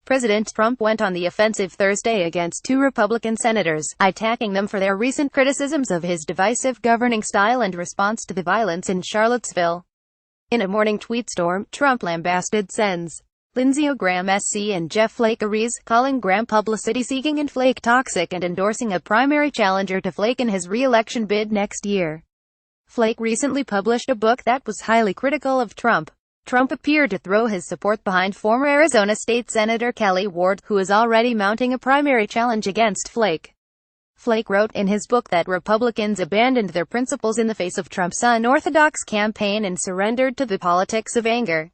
President Trump went on the offensive Thursday against two Republican senators, attacking them for their recent criticisms of his divisive governing style and response to the violence in Charlottesville. In a morning tweet storm, Trump lambasted Sens. Lindsey Graham SC and Jeff Flake Aries, calling Graham publicity-seeking and Flake toxic and endorsing a primary challenger to Flake in his re-election bid next year. Flake recently published a book that was highly critical of Trump. Trump appeared to throw his support behind former Arizona State Senator Kelly Ward, who is already mounting a primary challenge against Flake. Flake wrote in his book that Republicans abandoned their principles in the face of Trump's unorthodox campaign and surrendered to the politics of anger.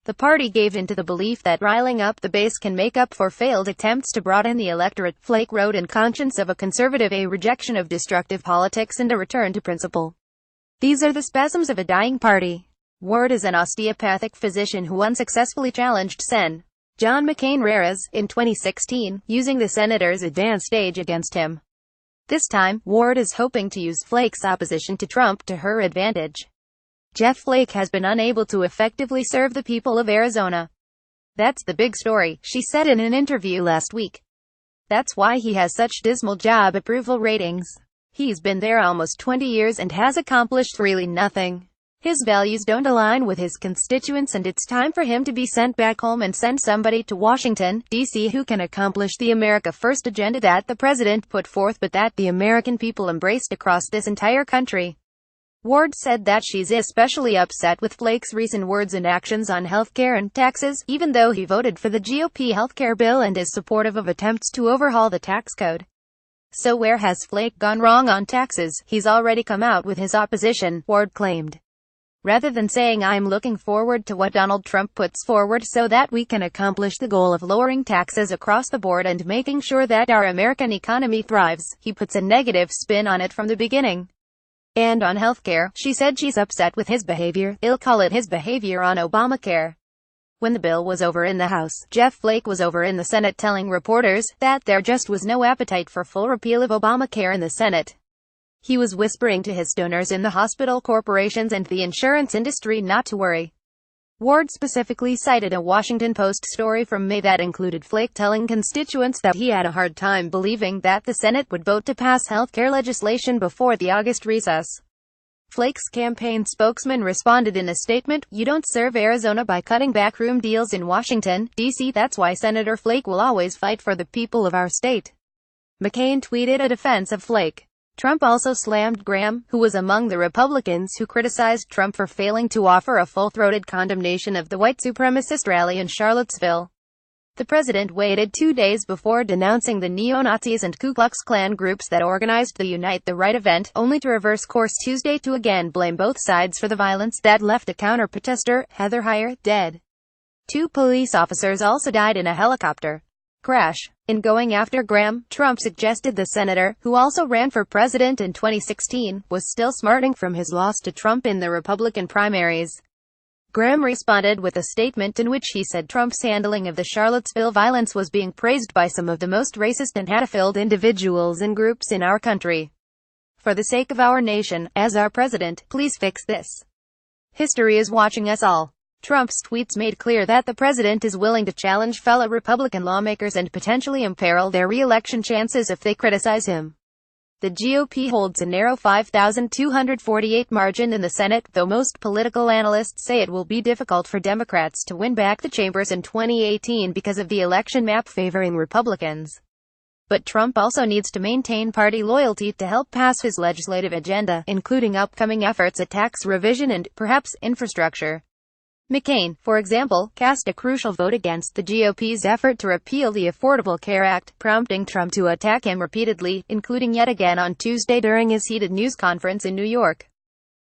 The party gave in to the belief that riling up the base can make up for failed attempts to broaden the electorate. Flake wrote in Conscience of a Conservative, a rejection of destructive politics and a return to principle. These are the spasms of a dying party. Ward is an osteopathic physician who unsuccessfully challenged Sen. John McCain-Rares in 2016, using the senator's advanced age against him. This time, Ward is hoping to use Flake's opposition to Trump to her advantage. Jeff Flake has been unable to effectively serve the people of Arizona. That's the big story, she said in an interview last week. That's why he has such dismal job approval ratings. He's been there almost 20 years and has accomplished really nothing. His values don't align with his constituents, and it's time for him to be sent back home and send somebody to Washington, D.C. who can accomplish the America First agenda that the president put forth but that the American people embraced across this entire country. Ward said that she's especially upset with Flake's recent words and actions on healthcare and taxes, even though he voted for the GOP healthcare bill and is supportive of attempts to overhaul the tax code. So where has Flake gone wrong on taxes? He's already come out with his opposition, Ward claimed. Rather than saying I'm looking forward to what Donald Trump puts forward so that we can accomplish the goal of lowering taxes across the board and making sure that our American economy thrives, he puts a negative spin on it from the beginning. And on healthcare, she said she's upset with his behavior. I'll call it his behavior on Obamacare. When the bill was over in the House, Jeff Flake was over in the Senate telling reporters that there just was no appetite for full repeal of Obamacare in the Senate. He was whispering to his donors in the hospital corporations and the insurance industry not to worry. Ward specifically cited a Washington Post story from May that included Flake telling constituents that he had a hard time believing that the Senate would vote to pass health care legislation before the August recess. Flake's campaign spokesman responded in a statement, "You don't serve Arizona by cutting backroom deals in Washington, D.C. That's why Senator Flake will always fight for the people of our state." McCain tweeted a defense of Flake. Trump also slammed Graham, who was among the Republicans who criticized Trump for failing to offer a full-throated condemnation of the white supremacist rally in Charlottesville. The president waited 2 days before denouncing the neo-Nazis and Ku Klux Klan groups that organized the Unite the Right event, only to reverse course Tuesday to again blame both sides for the violence that left a counter-protester, Heather Heyer, dead. 2 police officers also died in a helicopter crash. In going after Graham, Trump suggested the senator, who also ran for president in 2016, was still smarting from his loss to Trump in the Republican primaries. Graham responded with a statement in which he said Trump's handling of the Charlottesville violence was being praised by some of the most racist and hate-filled individuals and groups in our country. For the sake of our nation, as our president, please fix this. History is watching us all. Trump's tweets made clear that the president is willing to challenge fellow Republican lawmakers and potentially imperil their re-election chances if they criticize him. The GOP holds a narrow 5,248 margin in the Senate, though most political analysts say it will be difficult for Democrats to win back the chambers in 2018 because of the election map favoring Republicans. But Trump also needs to maintain party loyalty to help pass his legislative agenda, including upcoming efforts at tax revision and, perhaps, infrastructure. McCain, for example, cast a crucial vote against the GOP's effort to repeal the Affordable Care Act, prompting Trump to attack him repeatedly, including yet again on Tuesday during his heated news conference in New York.